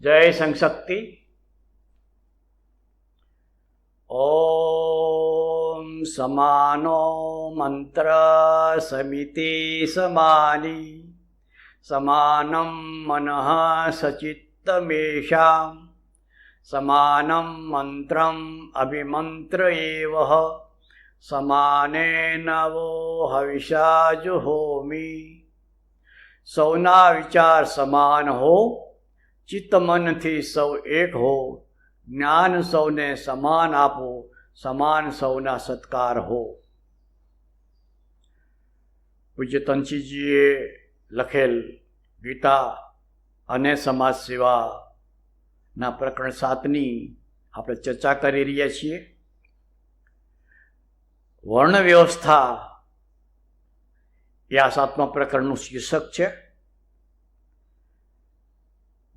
જય સંશક્તિ. ઓમ સમાનો મંત્ર સમિતિ સમાની સમાનમ મનઃ સચિત્તમેષાં સમાનમ મંત્રમ અભિમંત્ર એવ સમાનેન વો હવિષા જુહોમી. સૌના વિચાર સમાન હો, ચિત્ત મનથી સૌ એક હો, જ્ઞાન સૌને સમાન આપો, સમાન સૌના સત્કાર હો. પૂજ્ય તનસીજીએ લખેલ ગીતા અને સમાજ સેવાના પ્રકરણ 7ની આપણે ચર્ચા કરી રહ્યા છીએ. વર્ણ વ્યવસ્થા એ આ 7મા પ્રકરણનું શીર્ષક છે.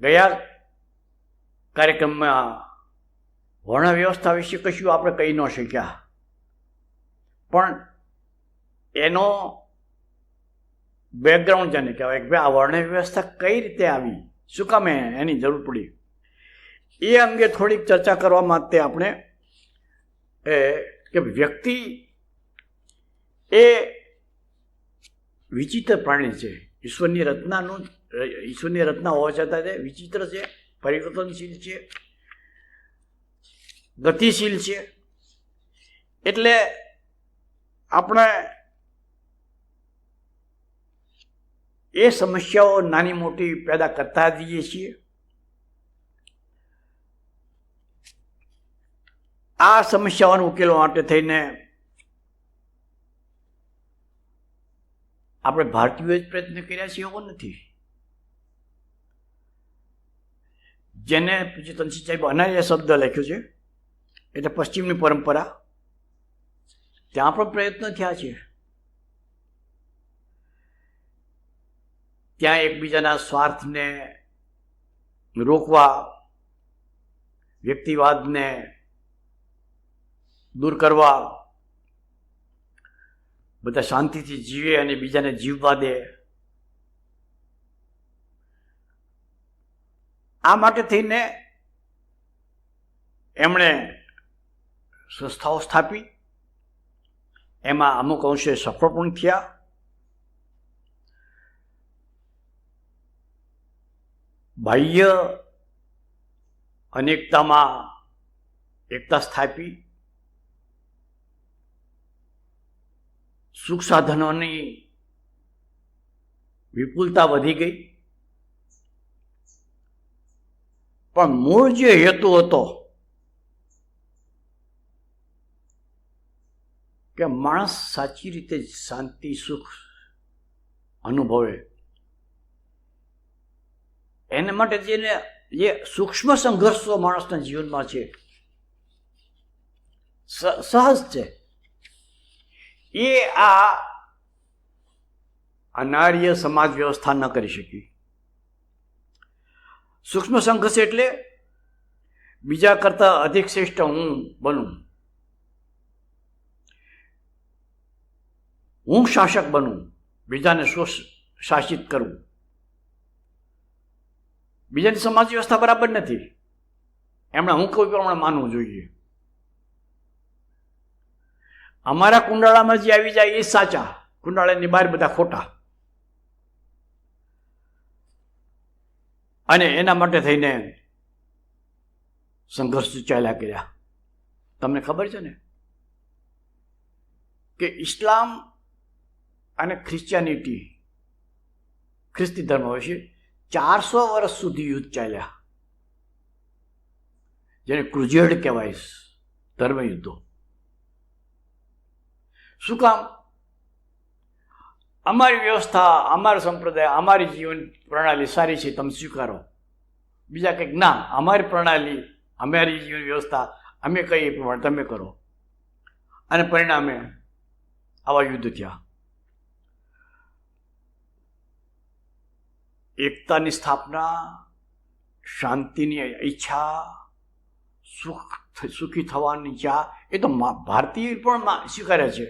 ગયા કાર્યક્રમમાં વર્ણ વ્યવસ્થા વિશે કશું આપણે કહી ન શક્યા, પણ એનો બેકગ્રાઉન્ડ જેને કહેવાય કે ભાઈ આ વર્ણ વ્યવસ્થા કઈ રીતે આવી, શું કામ એની જરૂર પડી, એ અંગે થોડીક ચર્ચા કરવા માટે આપણે કે વ્યક્તિ એ વિચિત્ર પ્રાણી છે. ઈશ્વરની રચના હોવા છતાં તે વિચિત્ર છે, પરિવર્તનશીલ છે, ગતિશીલ છે. એટલે આપણે એ સમસ્યાઓ નાની મોટી પેદા કરતા જઈએ છીએ. આ સમસ્યાઓનો ઉકેલવા માટે થઈને આપણે ભારતીયોએ જ પ્રયત્ન કર્યા છે એવો નથી. જેને પૂજ્ય તનસી સાહેબ અનાર્ય શબ્દ લખ્યો છે, એટલે પશ્ચિમની પરંપરા, ત્યાં પણ પ્રયત્ન થયા છે. ત્યાં એકબીજાના સ્વાર્થને રોકવા, વ્યક્તિવાદને દૂર કરવા, બધા શાંતિથી જીવે અને બીજાને જીવવા દે, આ માટે થઈને એમણે સંસ્થાઓ સ્થાપી. એમાં અમુક અંશે સફળ પણ થયા. બાહ્ય અનેકતામાં એકતા સ્થાપી. સુખ સાધનોની વિપુલતા વધી ગઈ, પણ મૂળ જે હેતુ હતો કે માણસ સાચી રીતે શાંતિ સુખ અનુભવે, એને માટે જે સૂક્ષ્મ સંઘર્ષો માણસના જીવનમાં છે, સહજ છે, એ આ અનાર્ય સમાજ વ્યવસ્થા ન કરી શકી. સૂક્ષ્મ સંઘર્ષ એટલે બીજા કરતા અધિક શ્રેષ્ઠ હું બનું, હું શાસક બનું, બીજાને શાસિત કરું. બીજાની સમાજ વ્યવસ્થા બરાબર નથી, એમણે હું કોઈ પ્રમાણે માનવું જોઈએ. અમારા કુંડાળામાં જે આવી જાય એ સાચા, કુંડાળાની બહાર બધા ખોટા. અને એના માટે થઈને સંઘર્ષ ચાલ્યા કર્યા. તમને ખબર છે ને કે ઇસ્લામ અને ક્રિશ્ચિયાનિટી, ખ્રિસ્તી ધર્મ વિશે 400 વર્ષ સુધી યુદ્ધ ચાલ્યા, જેને ક્રુઝેડ કહેવાય, ધર્મયુદ્ધો. શું કામ? અમારી વ્યવસ્થા, અમારો સંપ્રદાય, અમારી જીવન પ્રણાલી સારી છે, તમે સ્વીકારો. બીજા કંઈક ના, અમારી પ્રણાલી, અમારી જીવન વ્યવસ્થા, અમે કહીએ પ્રમાણે તમે કરો. અને પરિણામે આવા યુદ્ધ થયા. એકતાની સ્થાપના, શાંતિની ઈચ્છા, સુખી થવાની ઈચ્છા, એ તો ભારતીય પણ સ્વીકારે છે.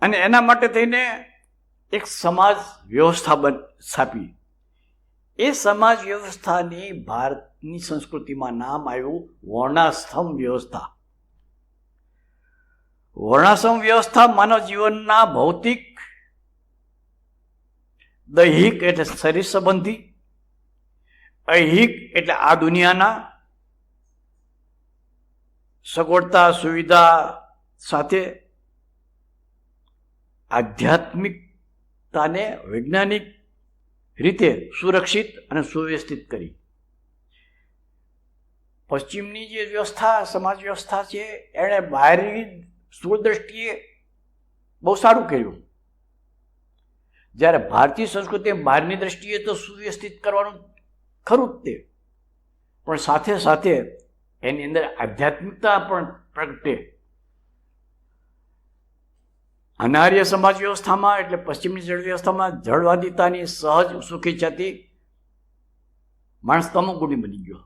અને એના માટે થઈને એક સમાજ વ્યવસ્થા સ્થાપી. એ સમાજ વ્યવસ્થાની ભારતની સંસ્કૃતિમાં નામ આવ્યું વર્ણાશ્રમ વ્યવસ્થા. વર્ણાશ્રમ વ્યવસ્થા માનવ જીવનના ભૌતિક, દૈહિક એટલે શરીર સંબંધી, ઐહિક એટલે આ દુનિયાના સગવડતા સુવિધા સાથે આધ્યાત્મિકતાને વૈજ્ઞાનિક રીતે સુરક્ષિત અને સુવ્યવસ્થિત કરી. પશ્ચિમની જે વ્યવસ્થા, સમાજ વ્યવસ્થા છે, એણે બહારની સ્થૂળ દ્રષ્ટિએ બહુ સારું કર્યું. જ્યારે ભારતીય સંસ્કૃતિ બહારની દ્રષ્ટિએ તો સુવ્યવસ્થિત કરવાનું ખરું જ તે, પણ સાથે સાથે એની અંદર આધ્યાત્મિકતા પણ પ્રગટે. અનાર્ય સમાજ વ્યવસ્થામાં એટલે પશ્ચિમની જળ વ્યવસ્થામાં જળવાદિતાની સહજ સુખીચ્છાથી માણસ તમોગુણી બની ગયો.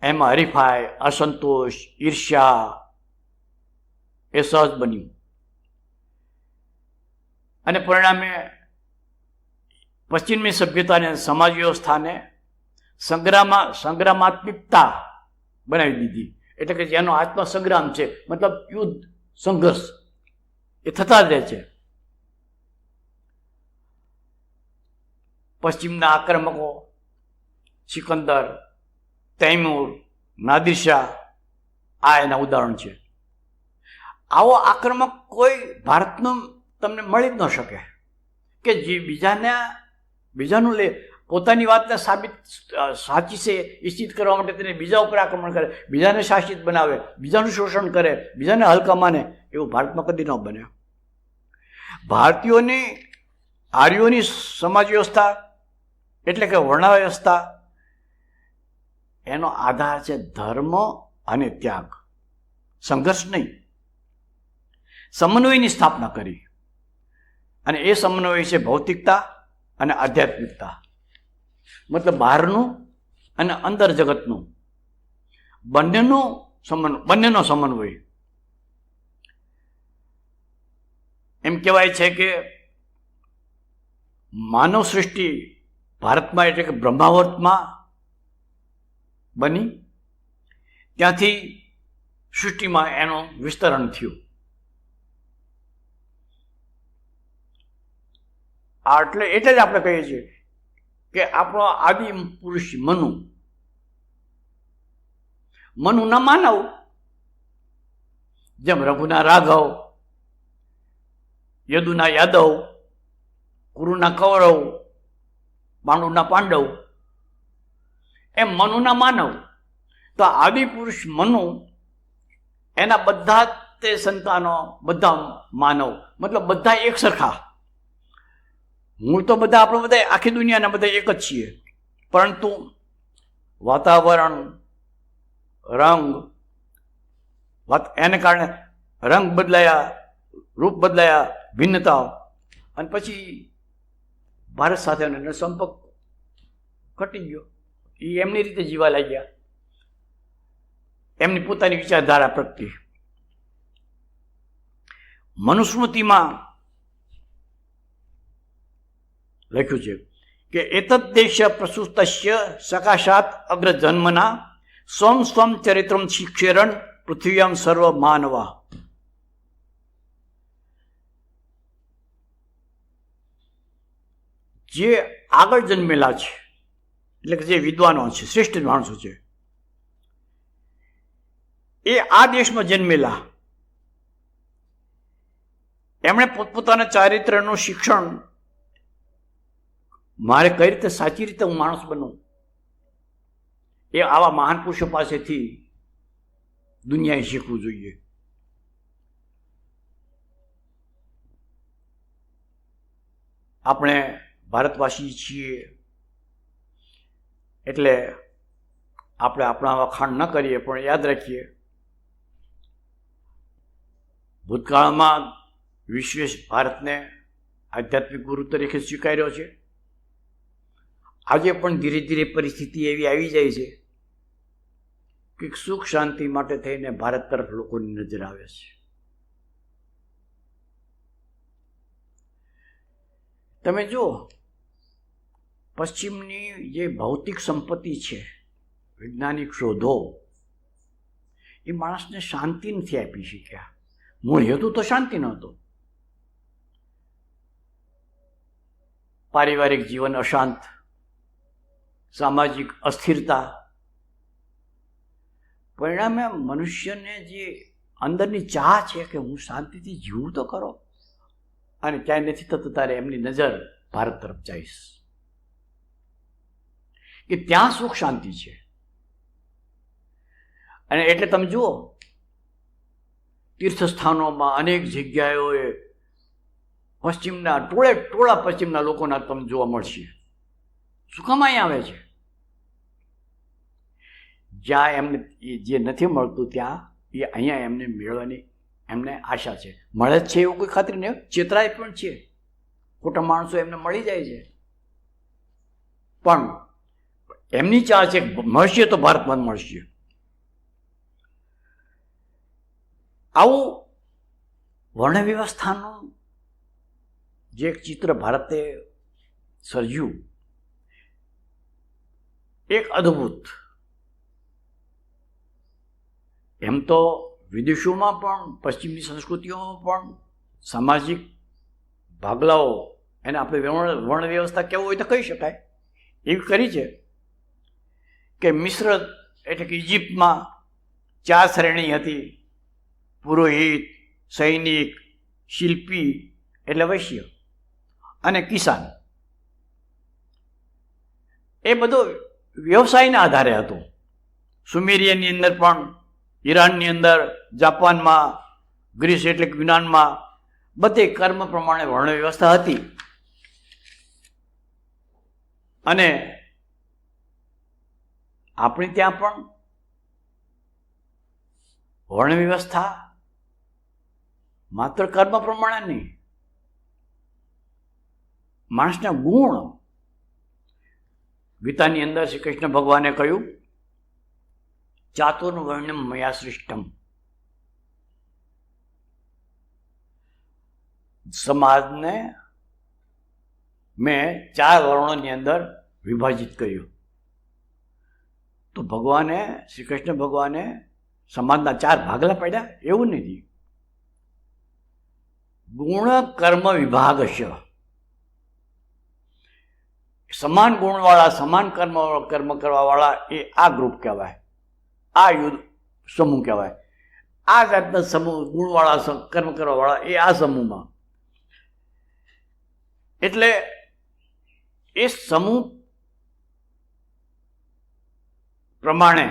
એમાં હરીફાઈ, અસંતોષ, ઈર્ષ્યા એ સહજ બન્યું અને પરિણામે પશ્ચિમની સભ્યતાને સમાજ વ્યવસ્થાને સંગ્રામાત્મિકતા બનાવી દીધી. એટલે કે જેનો આત્મસંગ્રામ છે, મતલબ યુદ્ધ, સંઘર્ષ એ થતા જ રહે છે. પશ્ચિમના આક્રમકો સિકંદર, તૈમૂર, નાદિરશાહ આ એના ઉદાહરણ છે. આવો આક્રમક કોઈ ભારતનું તમને મળી જ ન શકે કે જે બીજાનું લે, પોતાની વાતને સાચી છે એ સિદ્ધ કરવા માટે તેને બીજા ઉપર આક્રમણ કરે, બીજાને શાસિત બનાવે, બીજાનું શોષણ કરે, બીજાને હલકા માને. એવું ભારતમાં કદી ન બને. ભારતીયોની, આર્યોની સમાજ વ્યવસ્થા એટલે કે વર્ણ વ્યવસ્થા, એનો આધાર છે ધર્મ અને ત્યાગ, સંઘર્ષ નહીં. સમન્વયની સ્થાપના કરી અને એ સમન્વય છે ભૌતિકતા અને આધ્યાત્મિકતા, મતલબ બહારનું અને અંદર જગતનું બંનેનો સમન્વય. એમ કહેવાય છે કે માનવ સૃષ્ટિ ભારતમાં એટલે કે બ્રહ્માવર્તમાં બની, ત્યાંથી સૃષ્ટિમાં એનું વિસ્તરણ થયું. એટલે જ આપણે કહીએ છીએ કે આપણો આદિ પુરુષ મનુના માનવ, જેમ રઘુના રાઘવ, યદુના યાદવ, કુરુના કૌરવ, પાંડુના પાંડવ, એમ મનુના માનવ. તો આદિ પુરુષ મનુ, એના બધા તે સંતાનો, બધા માનવ, મતલબ બધા એક સરખા. મૂળ તો બધા આપણે બધા આખી દુનિયાના બધા એક જ છીએ, પરંતુ વાતાવરણ, રંગ, એને કારણે રંગ બદલાયા, રૂપ બદલાયા, ભિન્નતાઓ, અને પછી ભારત સાથેનો સંપર્ક ઘટી ગયો. એ એમની રીતે જીવા લાગ્યા, એમની પોતાની વિચારધારા પ્રગટી. મનુસ્મૃતિમાં લખ્યું છે કે એતદ દેશ પ્રસુતસ્ય સકાશાત અગ્રજન્મના સ્વમ સ્વમ ચરિત્રમ શિક્ષેરણ પૃથ્વીયામ સર્વ માનવા. જે આગળ જન્મેલા છે, એટલે કે જે વિદ્વાનો છે, શ્રેષ્ઠ માણસો છે, એ આ દેશમાં જન્મેલા, એમણે પોતપોતાના ચારિત્રનું શિક્ષણ, મારે કઈ રીતે સાચી રીતે હું માણસ બનું, એ આવા મહાન પુરુષો પાસેથી દુનિયાએ શીખવું જોઈએ. આપણે ભારતવાસી છીએ એટલે આપણે આપણા વખાણ ન કરીએ, પણ યાદ રાખીએ ભૂતકાળમાં વિશ્વે ભારતને આધ્યાત્મિક ગુરુ તરીકે સ્વીકાર્યો છે. આજે પણ ધીરે ધીરે પરિસ્થિતિ એવી આવી જાય છે કે સુખ શાંતિ માટે થઈને ભારત તરફ લોકોની નજર આવે છે. તમે જુઓ, પશ્ચિમની જે ભૌતિક સંપત્તિ છે, વૈજ્ઞાનિક શોધો, એ માણસને શાંતિ નથી આપી શક્યા. મૂળ હેતુ તો શાંતિ નહોતો. પારિવારિક જીવન અશાંત, સામાજિક અસ્થિરતા, પરિણામે મનુષ્યને જે અંદરની ચાહ છે કે હું શાંતિથી જીવું તો કરો, અને ક્યાંય નથી થતું ત્યારે એમની નજર ભારત તરફ જઈશ કે ત્યાં સુખ શાંતિ છે. અને એટલે તમે જુઓ, તીર્થસ્થાનોમાં અનેક જગ્યાઓએ પશ્ચિમના ટોળા પશ્ચિમના લોકોના તમને જોવા મળશે. શું કામ અહીં આવે છે? જ્યાં એમને જે નથી મળતું ત્યાં એ અહીંયા એમને મેળવવાની એમને આશા છે. મળે જ છે એવું કોઈ ખાતરી નહીં, ચેતરાય પણ છે. ખોટા માણસો એમને મળી જાય છે, પણ એમની ચાહ છે મળશે તો ભારતમાં મળશે. આવું વર્ણ વ્યવસ્થાનું જે એક ચિત્ર ભારતે સર્જ્યું, એક અદ્ભુત. એમ તો વિદેશોમાં પણ, પશ્ચિમની સંસ્કૃતિઓમાં પણ સામાજિક ભાગલાઓ, એને આપણે વર્ણ વ્યવસ્થા કહેવું હોય તો કહી શકાય, એવી કરી છે કે મિશ્ર એટલે કે ઇજિપ્તમાં 4 શ્રેણી હતી: પુરોહિત, સૈનિક, શિલ્પી એટલે વૈશ્ય, અને કિસાન. એ બધો વ્યવસાયના આધારે હતું. સુમેરિયનની અંદર પણ, ઈરાનની અંદર, જાપાનમાં, ગ્રીસ એટલે કે યુનાનમાં, બધે કર્મ પ્રમાણે વર્ણ વ્યવસ્થા હતી. અને આપણે ત્યાં પણ વર્ણ વ્યવસ્થા માત્ર કર્મ પ્રમાણે નહીં, માણસના ગુણ. ગીતાની અંદર શ્રી કૃષ્ણ ભગવાને કહ્યું, ચાતુર્વર્ણ્યમ મયા સૃષ્ટમ. સમાજને મેં 4 વર્ણોની અંદર વિભાજિત કર્યું. તો ભગવાને, શ્રી કૃષ્ણ ભગવાને સમાજના 4 ભાગલા પાડ્યા એવું નથી. ગુણ કર્મ વિભાગ છે. સમાન ગુણવાળા, સમાન કર્મ કરવાવાળા એ આ ગ્રુપ કહેવાય, આ યુદ્ધ સમૂહ કહેવાય. આ જાતના સમૂહ ગુણવાળા, કર્મ કરવાવાળા એ આ સમૂહમાં. એટલે એ સમૂહ પ્રમાણે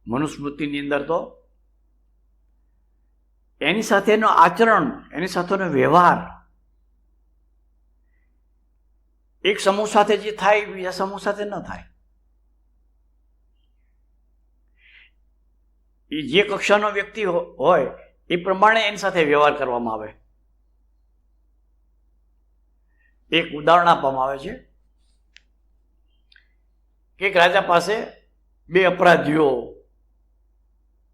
મનુસ્મૃતિની અંદર તો એની સાથેનો આચરણ, એની સાથેનો વ્યવહાર, એક સમૂહ સાથે જે થાય બીજા સમૂહ સાથે ન થાય. એ જે કક્ષાનો વ્યક્તિ હોય એ પ્રમાણે એની સાથે વ્યવહાર કરવામાં આવે. એક ઉદાહરણ આપવામાં આવે છે કે એક રાજા પાસે 2 અપરાધીઓ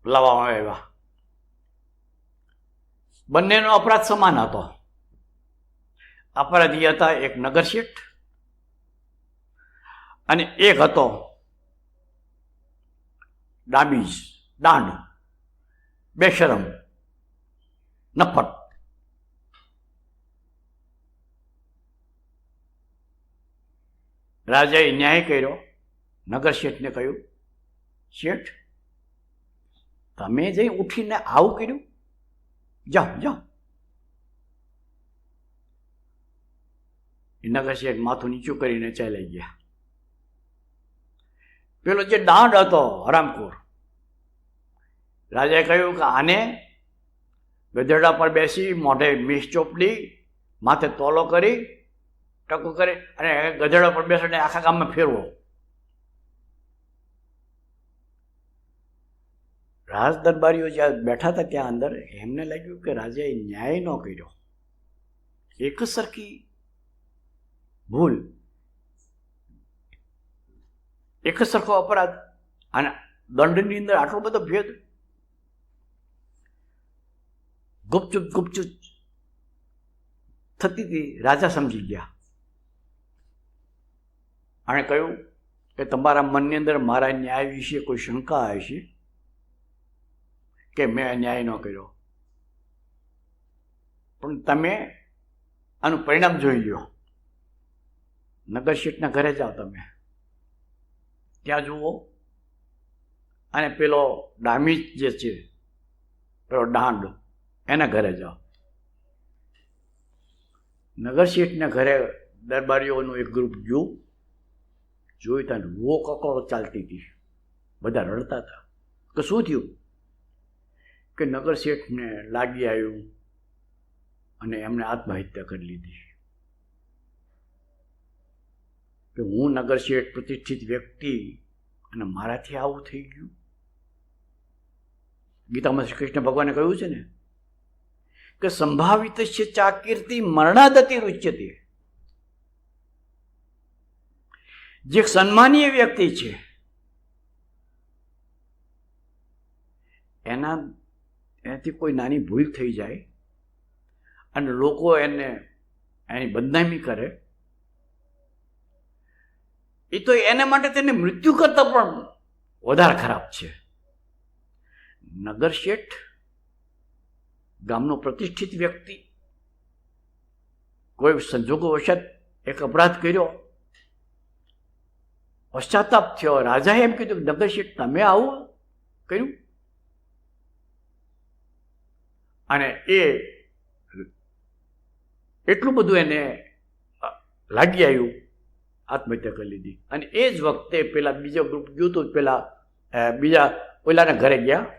લાવવામાં આવ્યા. બંનેનો અપરાધ સમાન હતો. અપરાધી હતા એક નગર શેઠ અને એક હતો ડામીજ, દાંડ, બેશરમ, નફટ. રાજાએ ન્યાય કર્યો. નગર શેઠને કહ્યું, શેઠ, તમે જઈ ઉઠીને આવું કર્યું, જાઓ જાઓ. નગર શેઠ માથું નીચું કરીને ચાલી ગયા. પેલો જે દાંડ હતો હરામખોર, રાજાએ કહ્યું કે આને ગધેડા પર બેસી, મોઢે મીસ ચોપડી, માથે તોલો કરી, ટકો કરી અને ગધેડા પર બેસીને આખા ગામમાં ફેરવો. રાજ દરબારીઓ જ્યાં બેઠા હતા ત્યાં અંદર એમને લાગ્યું કે રાજાએ ન્યાય ન કર્યો. એક જ સરખી ભૂલ, એક જ સરખો અપરાધ, અને દંડની અંદર આટલો બધો ભેદ. ગુપચુપ ગુપચુપ થતી હતી. રાજા સમજી ગયા. આણે કહ્યું કે તમારા મનની અંદર મારા ન્યાય વિશે કોઈ શંકા હશે કે મેં અન્યાય ન કર્યો, પણ તમે આનું પરિણામ જોઈ લો. નગર શેઠના ઘરે જાઓ, તમે ત્યાં જુઓ, અને પેલો ડામી જે છે, પેલો દાંડ, એના ઘરે જાઓ. નગર શેઠના ઘરે દરબારીઓનું એક ગ્રુપ જોયું ત્યાં વો કકડો ચાલતી હતી, બધા રડતા હતા કે શું થયું, કે નગર શેઠને લાગી આવ્યું અને એમણે આત્મહત્યા કરી લીધી. કે હું નગર શેઠ પ્રતિષ્ઠિત વ્યક્તિ અને મારાથી આવું થઈ ગયું. ગીતામાં શ્રી કૃષ્ણ ભગવાને કહ્યું છે ને કે સંભાવિત છે ચાકીર્તિ મરણાદતિ રુચ્યતે. જે સન્માનીય વ્યક્તિ છે એનાથી કોઈ નાની ભૂલ થઈ જાય અને લોકો એની બદનામી કરે, એ તો એને માટે તેને મૃત્યુ કરતા પણ વધારે ખરાબ છે. નગર શેઠ ગામનો પ્રતિષ્ઠિત વ્યક્તિ કોઈ સંજોગો વશત એક અપરાધ કર્યો, પશ્ચાતાપ થયો, રાજાએ એમ કીધું નગર શેઠ તમે આવું કર્યું, અને એ એટલું બધું એને લાગી આવ્યું, આત્મહત્યા કરી લીધી. અને એ જ વખતે પેલા બીજો ગ્રુપ ગયું હતું, પેલા બીજા ઓલાના ઘરે ગયા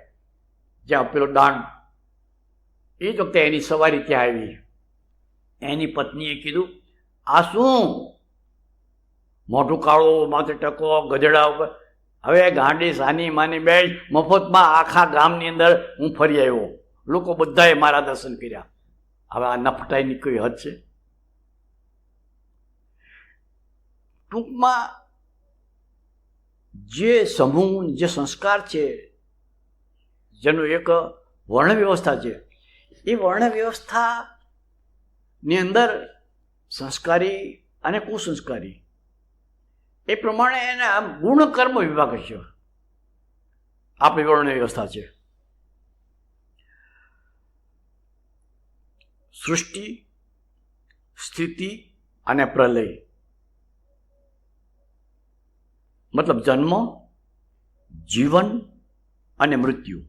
જ્યાં પેલો દાંડ, એ જ વખતે એની સવારી ત્યાં આવી. એની પત્નીએ કીધું આ શું, મોઢું કાળું, માથે ટકો, ગજડા ઉપર, હવે ગાંડી સાની માની બે મફતમાં આખા ગામની અંદર હું ફરી આવ્યો, લોકો બધાએ મારા દર્શન કર્યા. હવે આ નફટાઈની કોઈ હદ છે? ટૂંકમાં જે સમૂહ, જે સંસ્કાર છે, જેનું એક વર્ણ વ્યવસ્થા છે, એ વર્ણ વ્યવસ્થાની અંદર સંસ્કારી અને કુસંસ્કારી એ પ્રમાણે એના ગુણ કર્મ વિભાગ છે. આપણી વર્ણ વ્યવસ્થા છે. સૃષ્ટિ, સ્થિતિ અને પ્રલય, મતલબ જન્મ, જીવન અને મૃત્યુ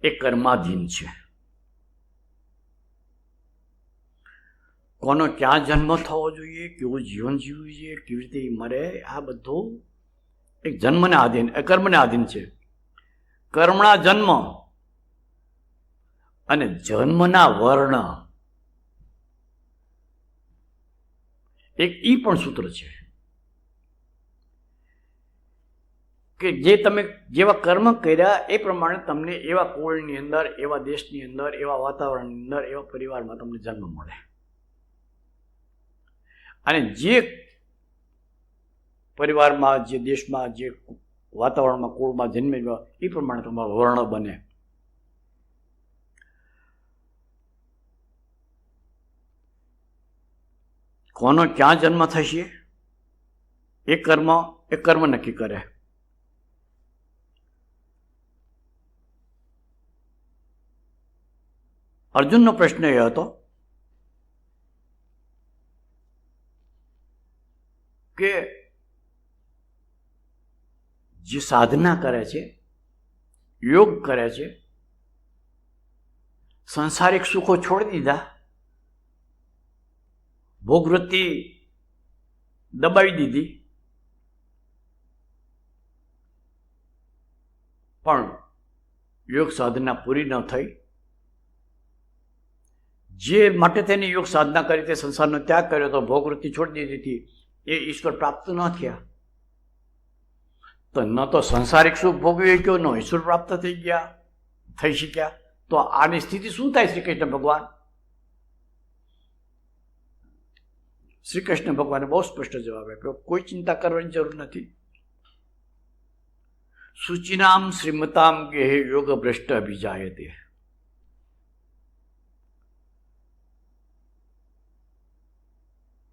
એ કર્માધીન છે. કોનો ક્યાં જન્મ થવો જોઈએ, કેવું જીવન જીવવું જોઈએ, કેવી રીતે મરે, આ બધું એક જન્મને આધીન, કર્મને આધીન છે. કર્મના જન્મ અને જન્મના વર્ણ, એક ઈ પણ સૂત્ર છે કે જે તમે જેવા કર્મ કર્યા એ પ્રમાણે તમને એવા કુળની અંદર, એવા દેશની અંદર, એવા વાતાવરણની અંદર, એવા પરિવારમાં તમને જન્મ મળે. અને જે પરિવારમાં, જે દેશમાં, જે વાતાવરણમાં, કુળમાં જન્મે એ પ્રમાણે તમારો વર્ણ બને. કોનો ક્યાં જન્મ થશે એ કર્મ નક્કી કરે. અર્જુનનો પ્રશ્ન એ હતો કે જે સાધના કરે છે, યોગ કરે છે, સંસારિક સુખો છોડી દીધા, ભોગવૃત્તિ દબાવી દીધી, પણ યોગ સાધના પૂરી ન થઈ, જે માટે તેની યોગ સાધના કરી, તે સંસારનો ત્યાગ કર્યો તો, ભોગવૃત્તિ છોડી દીધી હતી, એ ઈશ્વર પ્રાપ્ત ન થયા. તો ન તો સંસારિક સુખ ભોગવી ગયો, ન ઈશ્વર પ્રાપ્ત થઈ શક્યા. તો આની સ્થિતિ શું થાય? શ્રી કૃષ્ણ ભગવાન શ્રી કૃષ્ણ ભગવાને બહુ સ્પષ્ટ જવાબ આપ્યો, કોઈ ચિંતા કરવાની જરૂર નથી. શુચિનામ શ્રીમતામ ગેહે યોગ ભ્રષ્ટ અભિજાયતે.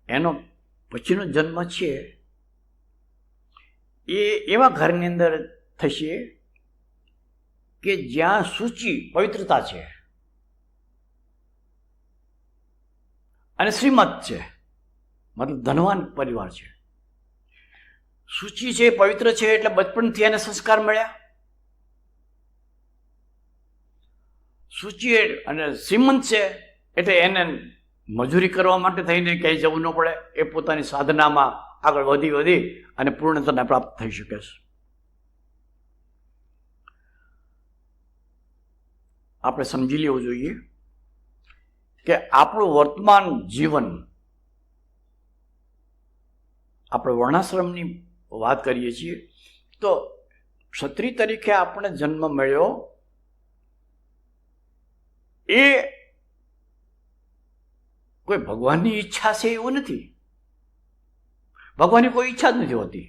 એનો પછીનો જન્મ છે એ એવા ઘરની અંદર થશે કે જ્યાં સૂચિ પવિત્રતા છે અને શ્રીમત છે, મતલબ ધનવાન પરિવાર છે. સૂચિ છે, પવિત્ર છે એટલે બચપણથી એને સંસ્કાર મળ્યા. સૂચિ અને શ્રીમંત છે એટલે એને મજૂરી કરવા માટે થઈને ક્યાંય જવું ન પડે. એ પોતાની સાધનામાં આગળ વધી અને પૂર્ણતાને પ્રાપ્ત થઈ શકે છે. આપણે સમજી લેવું જોઈએ કે આપણું વર્તમાન જીવન, આપણે વર્ણાશ્રમની વાત કરીએ છીએ તો ક્ષત્રિય તરીકે આપણે જન્મ મળ્યો એ કોઈ ભગવાનની ઈચ્છા છે એવું નથી. ભગવાનની કોઈ ઈચ્છા જ નથી હોતી.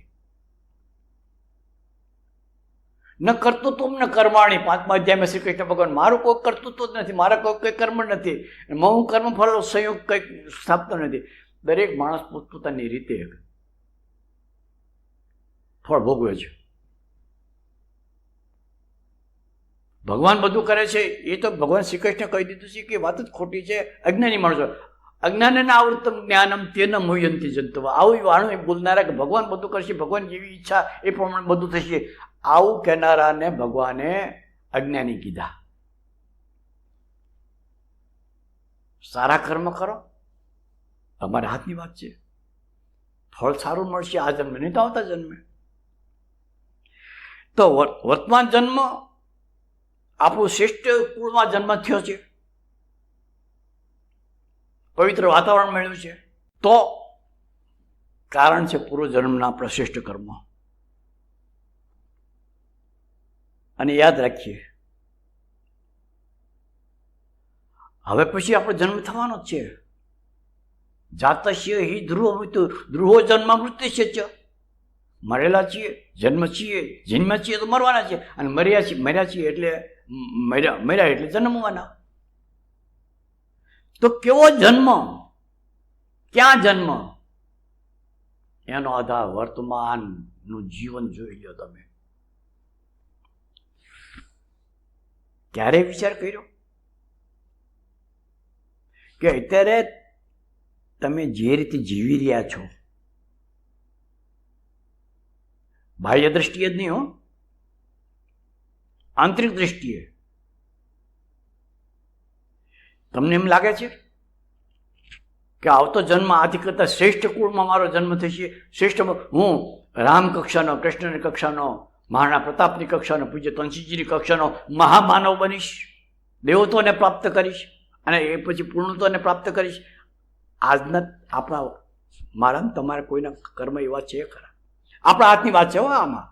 ન કર્તૃત્વ ન કર્માણી, 5મા અધ્યાયમાં શ્રી કૃષ્ણ ભગવાન, મારું કોઈ કર્તૃત્વ જ નથી, મારા કોઈ કર્મ નથી, હું કર્મ ફળ સંયોગ કંઈક સ્થાપતો નથી. દરેક માણસ પોતપોતાની રીતે ફળ ભોગવે છે. ભગવાન બધું કરે છે એ તો ભગવાન શ્રી કૃષ્ણ કહી દીધું છે કે વાત જ ખોટી છે. અજ્ઞાની માણસો, અજ્ઞાનના આવૃત્તમ જ્ઞાનમ તેન મુહ્યંતિ જંતુવ. આવું વાણું બોલનારા કે ભગવાન બધું કરશે, ભગવાન જેવી ઈચ્છા એ પ્રમાણે બધું થશે, આવું કહેનારાને ભગવાને અજ્ઞાની કીધા. સારા કર્મ કરો, તમારા હાથની વાત છે. ફળ સારું મળશે આ જન્મે, નહીં તો આવતા જન્મે. તો વર્તમાન જન્મ આપણું શ્રેષ્ઠ કુળમાં જન્મ થયો છે, પવિત્ર વાતાવરણ મળ્યું છે, તો કારણ છે પૂર્વ જન્મના આપણા શ્રેષ્ઠ કર્મ. અને યાદ રાખીએ, હવે પછી આપણો જન્મ થવાનો જ છે. જાતસ્ય હિ ધ્રુવ મૃત્યુ, ધ્રુવો જન્મ મૃત્યુ છે. મરેલા છીએ, જન્મ છીએ, જન્મ્યા છીએ તો મરવાના છે, અને મર્યા છીએ એટલે મર્યા એટલે જન્મવાના. તો કેવો જન્મ, ક્યાં જન્મ, એનો આધાર વર્તમાનનું જીવન જોઈ લો તમે. ક્યારે વિચાર કર્યો કે અત્યારે તમે જે રીતે જીવી રહ્યા છો, બાહ્ય દ્રષ્ટિએ જ નહીં હો, આંતરિક દ્રષ્ટિએ તમને એમ લાગે છે કે આવતો જન્મ આથી કરતા શ્રેષ્ઠ કુળમાં મારો જન્મ થશે, શ્રેષ્ઠ, હું રામ કક્ષાનો, કૃષ્ણની કક્ષાનો, મહારાણા પ્રતાપની કક્ષાનો, પૂજ્ય તનસીજીની કક્ષાનો મહામાનવ બનીશ, દેવત્વને પ્રાપ્ત કરીશ અને એ પછી પૂર્ણત્વને પ્રાપ્ત કરીશ. આજના આપણા મારા તમારા કોઈના કર્મ એવા છે ખરા? આપણા હાથની વાત છે હો. આમાં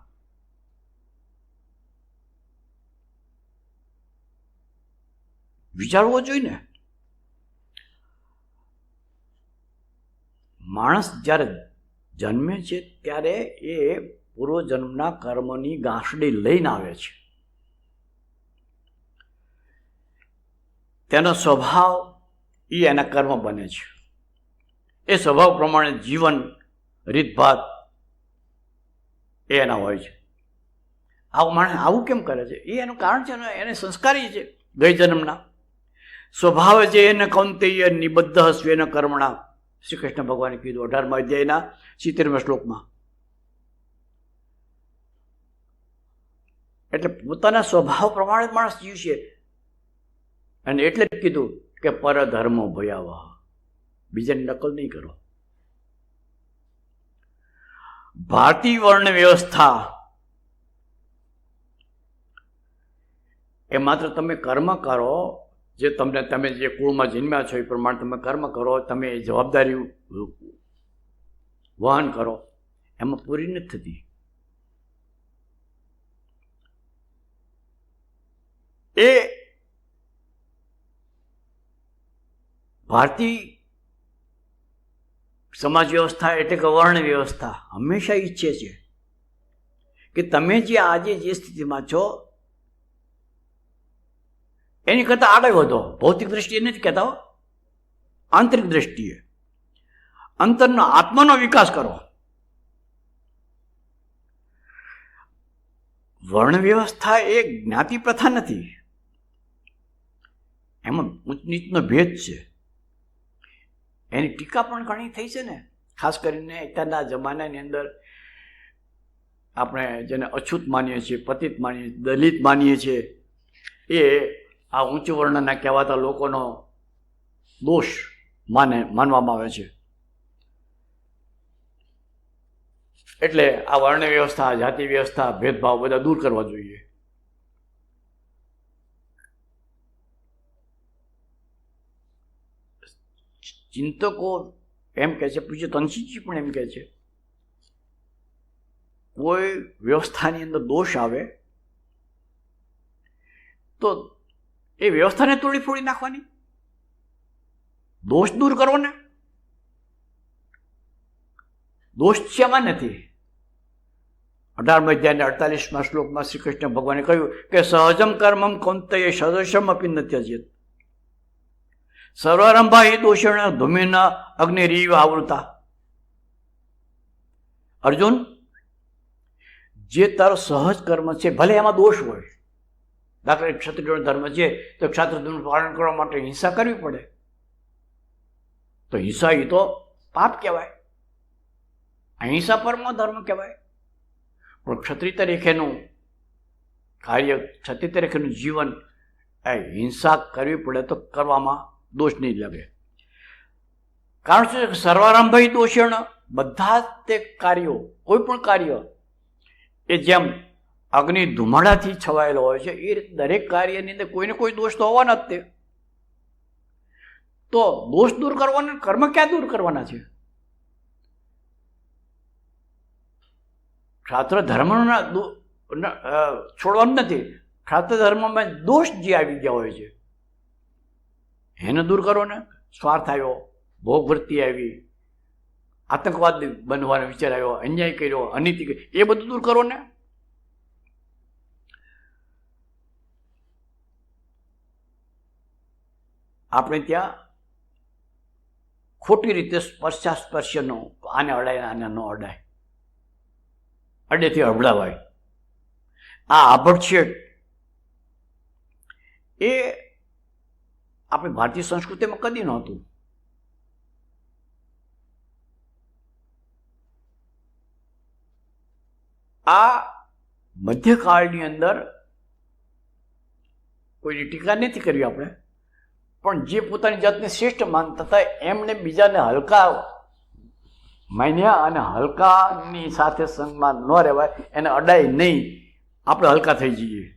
વિચારવો જોઈએ ને. માણસ જ્યારે જન્મે છે ત્યારે એ પૂર્વજન્મના કર્મની ગાંસડી લઈને આવે છે. તેનો સ્વભાવ એ એના કર્મ બને છે. એ સ્વભાવ પ્રમાણે જીવન, રીતભાત એ એના હોય છે. આવું માણસ આવું કેમ કરે છે? એ એનું કારણ છે ને, એને સંસ્કારી છે ગઈ જન્મના સ્વભાવ છે. એને કૌંતેય નિબદ્ધ સ્વેન કર્મણા, શ્રી કૃષ્ણ ભગવાને કીધું 18મા અધ્યાયના 70મા શ્લોકમાં. એટલે પોતાના સ્વભાવ પ્રમાણે જ માણસ જીવશે. અને એટલે જ કીધું કે પરધર્મો ભયાવહ, બીજાની નકલ નહીં કરો. ભારતીય વર્ણ વ્યવસ્થા એ માત્ર તમે કર્મ કરો, જે તમે જે કુળમાં જન્મ્યા છો એ પ્રમાણે તમે કર્મ કરો, તમે એ જવાબદારી વહન કરો, એમાં પૂરી નથી થતી. એ ભારતીય સમાજ વ્યવસ્થા એટલે કે વર્ણ વ્યવસ્થા હંમેશા ઈચ્છે છે કે તમે જે આજે જે સ્થિતિમાં છો એની કરતાં આગળ વધો. ભૌતિક દ્રષ્ટિએ નથી કહેતા, આંતરિક દ્રષ્ટિએ. અંતરનો આત્માનો વિકાસ કરો. વર્ણ વ્યવસ્થા એ જ્ઞાતિ પ્રથા નથી, એમાં ઊંચ નીચનો ભેદ છે. એની ટીકા પણ ઘણી થઈ છે ને, ખાસ કરીને અત્યારના જમાનાની અંદર આપણે જેને અછૂત માનીએ છીએ, પતિત માનીએ છીએ, દલિત માનીએ છીએ, એ આ ઊંચ વર્ણના કહેવાતા લોકોનો દોષ માનવામાં આવે છે. એટલે આ વર્ણ વ્યવસ્થા, જાતિ વ્યવસ્થા, ભેદભાવ બધા દૂર કરવા જોઈએ. ચિંતકો એમ કહે છે, પૂજ્ય તનસીજી પણ એમ કહે છે, કોઈ વ્યવસ્થાની અંદર દોષ આવે તો એ વ્યવસ્થાને તોડી ફોડી નાખવાની, દોષ દૂર કરવો ને. દોષ શેમાં નથી? 18મા અધ્યાયના 48મા શ્લોકમાં શ્રી કૃષ્ણ ભગવાને કહ્યું કે સહજમ કર્મમ કૌંતેય સદૃશમ અપી ન ત્યજેત સર્વારંભા હિ દોષેણ ધૂમેન અગ્નિરીવ આવૃતા. અર્જુન, જે તારો સહજ કર્મ છે, ભલે એમાં દોષ હોય, દાખલા ક્ષત્રિયનો ધર્મ છે તો ક્ષત્રિય ધર્મનું પાલન કરવા માટે હિંસા કરવી પડે, તો હિંસા એ તો પાપ કહેવાય, અહિંસા પરમો ધર્મ કહેવાય. પણ ક્ષત્રિય તરીકેનું કાર્ય, ક્ષત્રિય તરીકેનું જીવન એ હિંસા કરવી પડે તો કરવામાં દોષ નહીં લાગે. કારણ શું છે કે સર્વારંભ દોષણ, બધા જ તે કાર્યો, કોઈ પણ કાર્ય એ જેમ અગ્નિ ધુમાડાથી છવાયેલો હોય છે, એ દરેક કાર્યની અંદર કોઈને કોઈ દોષ તો હોવાના જ. તે તો દોષ દૂર કરવાના, કર્મ ક્યાં દૂર કરવાના છે? ક્ષાત્ર ધર્મના છોડવાનું નથી. ક્ષાત્ર ધર્મમાં દોષ જે આવી ગયા હોય છે એને દૂર કરો ને. સ્વાર્થ આવ્યો, ભોગવૃત્તિ આવી, આતંકવાદ બનવાનો વિચાર આવ્યો, અન્યાય કર્યો, અનીતિ કરી, એ બધું દૂર કરો ને. આપણે ત્યાં ખોટી રીતે સ્પર્શાસ્પર્શનો, આને અડાય આને ન અડાય, અડેથી અબડાવાય, આ આભડછેડ એ આપણી ભારતીય સંસ્કૃતિમાં કદી નહોતું. આ મધ્યકાળની અંદર કોઈની ટીકા નથી કરવી આપણે, પણ જે પોતાની જાતને શ્રેષ્ઠ માનતા હતા એમણે બીજાને હલકા માન્યા, અને હલકાની સાથે સંગમાં ન રહેવાય, એને અડાય નહીં, આપણે હલકા થઈ જઈએ.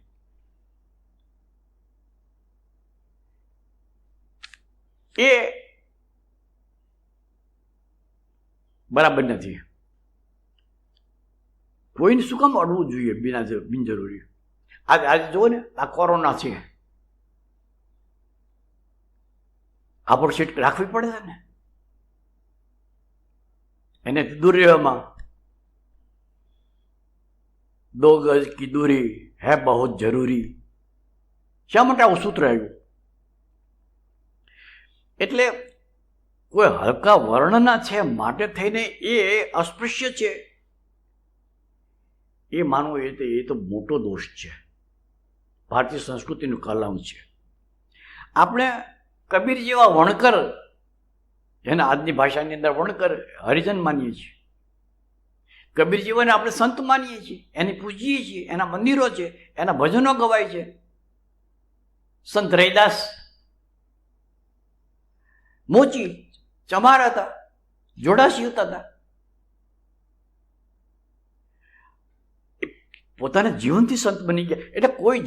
એ બરાબર નથી. કોઈને શું કામ અડવું જોઈએ બિનજરૂરી? આજે જુઓ ને, આ કોરોના છે, આપણ સીટ રાખવી પડે છે ને, એને દૂર રહેવામાં. 2 ગજ કી દૂરી હૈ બહુત જરૂરી. શા માટે આવું સૂત્ર આવ્યું? એટલે કોઈ હલકા વર્ણના છે માટે થઈને એ અસ્પૃશ્ય છે, એ માનવું એ તો મોટો દોષ છે, ભારતીય સંસ્કૃતિનું કલમ છે. આપણે કબીર જેવા વણકર, જેને આજની ભાષાની અંદર વણકર હરિજન માનીએ છીએ, કબીર જેવાને આપણે સંત માનીએ છીએ, એને પૂજીએ છીએ, એના મંદિરો છે, એના ભજનો ગવાય છે. સંત રૈદાસ મોચી ચમાર હતા, જોડાસી હતા. પોતાના જીવનથી સંત બની ગયા. એટલે કોઈ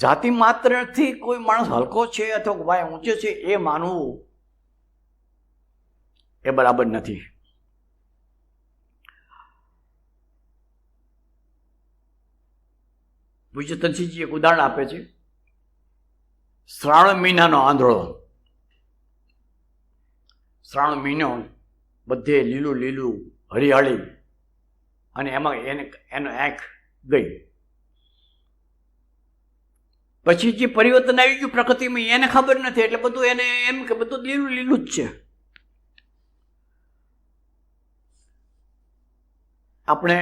જાતિ માત્રથી કોઈ માણસ હલકો છે અથવા ભાઈ ઊંચો છે એ માનવું એ બરાબર નથી. પૂજ્ય તનસીજી એક ઉદાહરણ આપે છે. શ્રાવણ મહિનાનો આંધળો. શ્રાવણ મહિનો બધે લીલું લીલું હરિયાળી, અને એમાં એનો આંખ ગઈ. પછી જે પરિવર્તન આવી ગયું પ્રકૃતિમાં એને ખબર નથી, એટલે બધું એને એમ કે બધું લીલું લીલું જ છે. આપણે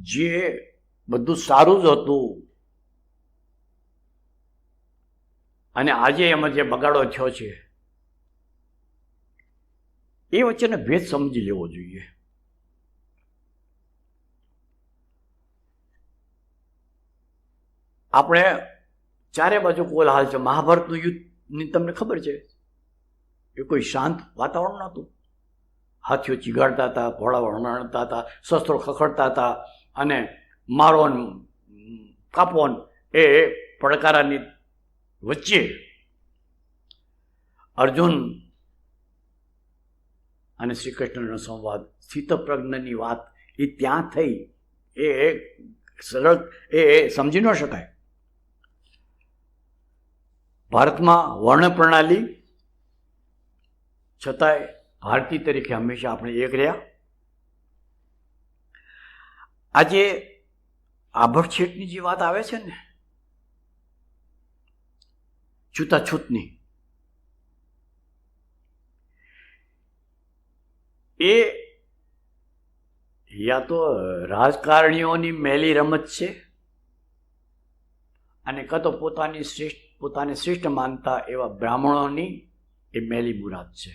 જે બધું સારું જ હતું અને આજે એમાં જે બગાડો થયો છે એ વચ્ચેનો ભેદ સમજી લેવો જોઈએ. આપણે ચારે બાજુ કોલાહલ છે. મહાભારતનું યુદ્ધની તમને ખબર છે, એ કોઈ શાંત વાતાવરણ નહોતું. હાથીઓ ચીગાડતા હતા, ઘોડા વળાણતા હતા, શસ્ત્રો ખખડતા હતા, અને મારો કાપો એ પડકારાની વચ્ચે અર્જુન અને શ્રી કૃષ્ણનો સંવાદ, સ્થિતપ્રજ્ઞની વાત એ ત્યાં થઈ. એ સરળ એ સમજી ન શકાય. ભારતમાં વર્ણ પ્રણાલી છતાંય ભારતીય તરીકે હંમેશા આપણે એક રહ્યા. આજે આભડછેટની જે વાત આવે છે ને, છૂતાછૂતની, એ યા તો રાજકારણીઓની મેલી રમત છે, અને કાં તો પોતાને શ્રેષ્ઠ માનતા એવા બ્રાહ્મણોની એ મેલી મુરાદ છે.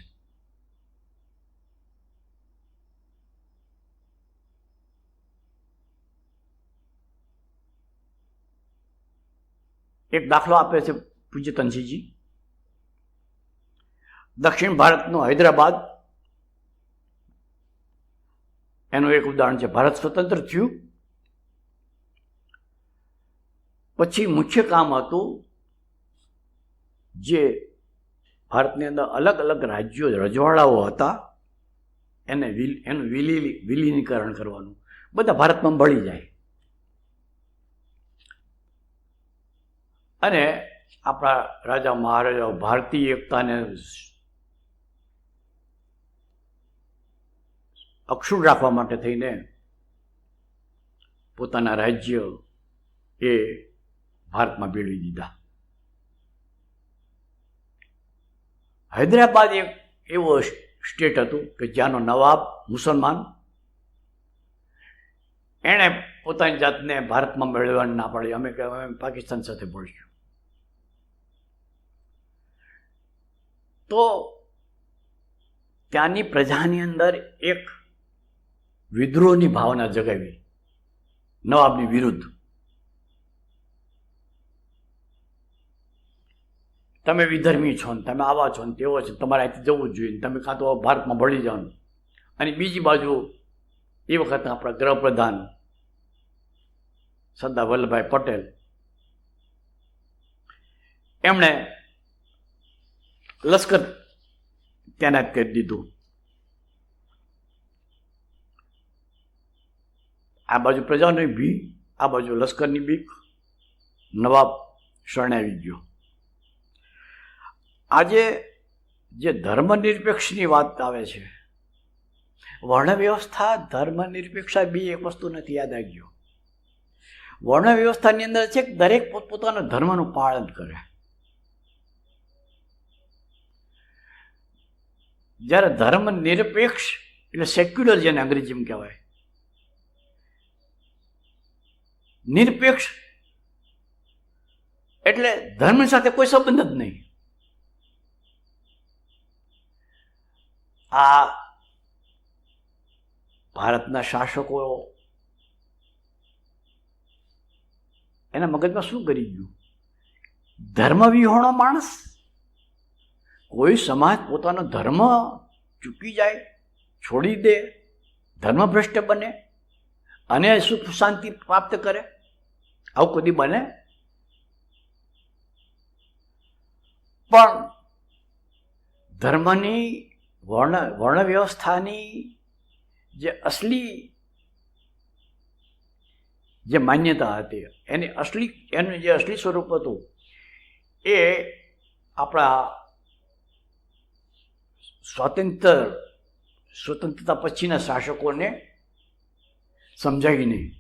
એક દાખલો આપે છે પૂજ્ય તનસીજી. દક્ષિણ ભારતનું હૈદરાબાદ એનું એક ઉદાહરણ છે. ભારત સ્વતંત્ર થયું પછી મુખ્ય કામ હતું જે ભારતની અંદર અલગ અલગ રાજ્યો, રજવાડાઓ હતા, એનું વિલીનીકરણ કરવાનું. બધા ભારતમાં ભળી જાય અને આપણા રાજા મહારાજાઓ ભારતીય એકતાને અક્ષુણ રાખવા માટે થઈને પોતાના રાજ્ય એ ભારતમાં ભેળવી દીધા. હૈદરાબાદ એક એવો સ્ટેટ હતું કે જ્યાંનો નવાબ મુસલમાન, એણે પોતાની જાતને ભારતમાં મેળવવાની ના પાડી. અમે પાકિસ્તાન સાથે ભળશું. તો ત્યાંની પ્રજાની અંદર એક વિદ્રોહની ભાવના જગાવી નવાબની વિરુદ્ધ. તમે વિધર્મી છો ને તમે આવા છો ને તેવો છે, તમારે અહીંથી જવું જ જોઈએ, તમે કાં તો ભારતમાં ભળી જવાનું. અને બીજી બાજુ એ વખત આપણા ગૃહપ્રધાન સરદાર વલ્લભભાઈ પટેલ, એમણે લશ્કર તૈનાત કરી દીધું. આ બાજુ પ્રજાની ભી, આ બાજુ લશ્કરની બીક, નવાબ શરણે આવી ગયો. આજે જે ધર્મનિરપેક્ષની વાત આવે છે, વર્ણ વ્યવસ્થા ધર્મનિરપેક્ષા બી એક વસ્તુ નથી, યાદ રાખજો. વર્ણ વ્યવસ્થાની અંદર છે કે દરેક પોતપોતાના ધર્મનું પાલન કરે. જ્યારે ધર્મ નિરપેક્ષ એટલે સેક્યુલર, જેને અંગ્રેજીમાં કહેવાય, નિરપેક્ષ એટલે ધર્મ સાથે કોઈ સંબંધ જ નહીં. આ ભારતના શાસકો એના મગજમાં શું કરી ગયું? ધર્મ વિહોણો માણસ, કોઈ સમાજ પોતાનો ધર્મ ચૂકી જાય, છોડી દે, ધર્મભ્રષ્ટ બને અને સુખ શાંતિ પ્રાપ્ત કરે, આવું કદી બને? પણ ધર્મની વર્ણ વ્યવસ્થાની જે અસલી જે માન્યતા હતી, એનું જે અસલી સ્વરૂપ હતું, એ આપણા સ્વતંત્રતા પછીના શાસકોને સમજાવી નહીં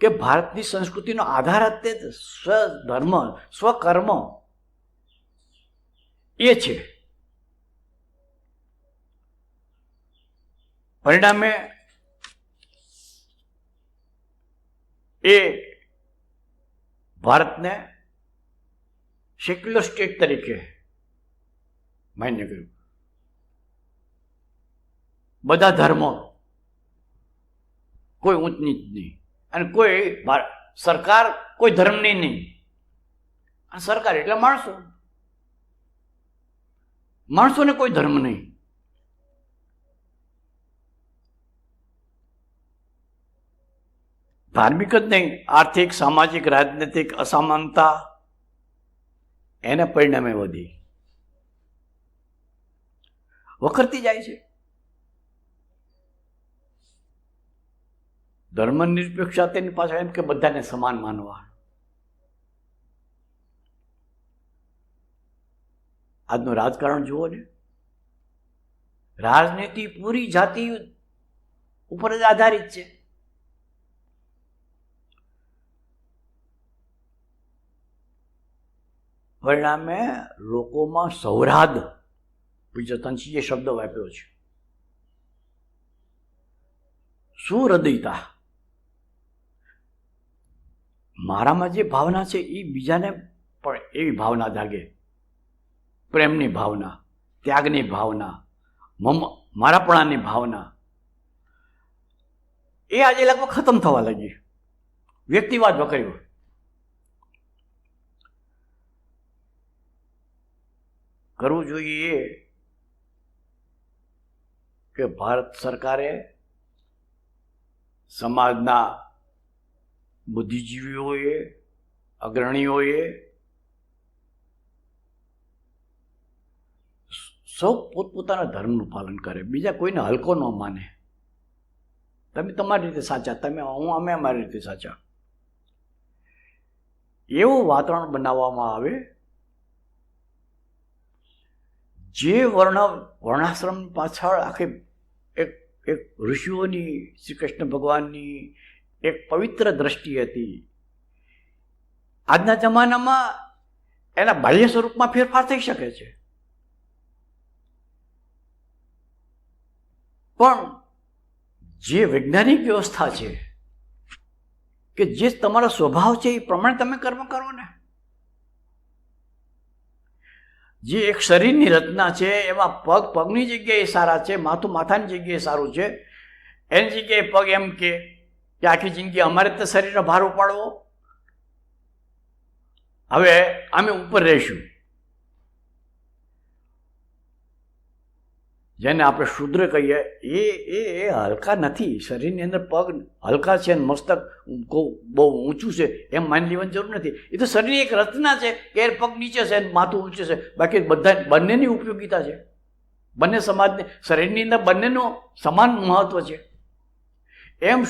કે ભારતની સંસ્કૃતિનો આધાર જ સ્વધર્મ, સ્વકર્મ એ છે. પરિણામે એ ભારતને સેક્યુલર સ્ટેટ તરીકે માન્ય કર્યું. બધા ધર્મો, કોઈ ઊંચ નીચ નહીં, અને કોઈ સરકાર કોઈ ધર્મની નહીં. અને સરકાર એટલે માણસો, માણસોને કોઈ ધર્મ નહીં. ધાર્મિક જ નહીં, આર્થિક, સામાજિક, રાજનૈતિક અસમાનતા એને પરિણામે વધી વખરતી જાય છે. ધર્મ નિરપેક્ષતાની પાછળ એમ કે બધાને સમાન માનવા. આજનું રાજકારણ જુઓ ને, રાજનીતિ પૂરી જાતિ ઉપર જ આધારિત છે. પરિણામે લોકોમાં સૌરાદ, વિજયતનસિંહે શબ્દ વાપર્યો છે, સુહૃદયતા. મારામાં જે ભાવના છે એ બીજાને પણ એવી ભાવના જાગે. પ્રેમની ભાવના, ત્યાગની ભાવના, મારાપણાની ભાવના એ આજે લગભગ ખતમ થવા લાગી. વ્યક્તિવાદ વકર્યો. કરવું જોઈએ કે ભારત સરકારે સમાજના બુદ્ધિજીવીઓએ, અગ્રણીઓએ સૌ પોતપોતાના ધર્મનું પાલન કરે, બીજા કોઈને હલકો ન માને. તમે તમારી રીતે સાચા, અમે અમારી રીતે સાચા, એવું વાતાવરણ બનાવવામાં આવે. જે વર્ણાશ્રમ પાછળ આખી એક ઋષિઓની, શ્રી કૃષ્ણ ભગવાનની એક પવિત્ર દ્રષ્ટિ હતી, આજના જમાનામાં એના બાહ્ય સ્વરૂપમાં ફેરફાર થઈ શકે છે, પણ જે વૈજ્ઞાનિક વ્યવસ્થા છે કે જે તમારો સ્વભાવ છે એ પ્રમાણે તમે કર્મ કરો ને. જે એક શરીરની રચના છે એમાં પગ પગની જગ્યાએ સારા છે, માથું માથાની જગ્યાએ સારું છે, એની જગ્યાએ પગ એમ કે આખી જિંદગી અમારે તો શરીરનો ભાર ઉપાડવો, હવે અમે ઉપર રહીશું. જેને આપણે શુદ્ર કહીએ એ હલકા નથી. શરીરની અંદર પગ હલકા છે અને મસ્તક બહુ ઊંચું છે એમ માની લેવાની જરૂર નથી. એ તો શરીરની એક રચના છે કે પગ નીચે છે માથું ઊંચું છે. બાકી બધા બંનેની ઉપયોગિતા છે. બંને સમાજને શરીરની અંદર બંનેનું સમાન મહત્વ છે. એમ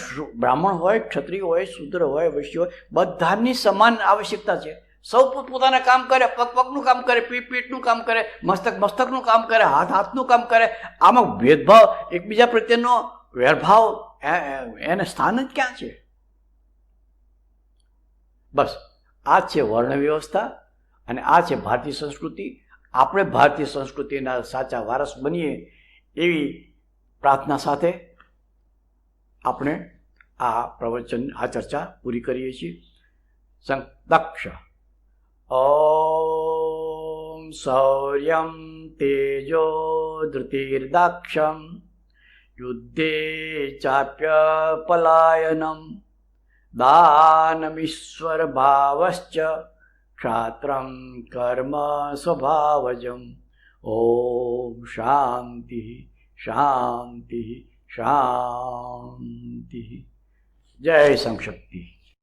બ્રાહ્મણ હોય, ક્ષત્રિય હોય, શૂદ્ર હોય, વૈશ્ય હોય, બધાની સમાન આવશ્યકતા છે. સૌ પોતપોતાના કામ કરે, પગ પગનું કામ કરે, પીઠ પીઠનું કામ કરે, મસ્તક મસ્તકનું કામ કરે, હાથ હાથનું કામ કરે. આમાં ભેદભાવ, એકબીજા પ્રત્યેનો વેરભાવ એને સ્થાન જ ક્યાં છે? બસ આ છે વર્ણ વ્યવસ્થા અને આ છે ભારતીય સંસ્કૃતિ. આપણે ભારતીય સંસ્કૃતિના સાચા વારસ બનીએ એવી પ્રાર્થના સાથે આપણે આ પ્રવચન, આ ચર્ચા પૂરી કરીએ છીએ. દક્ષ ઓમ શૌર્યમ તેજો ધૃતિર્દાક્ષમ યુદ્ધે ચાપ્ય પલાયનમ દાનમીશ્વર ભાવશ્ચ ક્ષાત્રમ કર્મ સ્વભાવજમ. ઓમ શાંતિ શાંતિ શાંતિ. જય સંશક્તિ.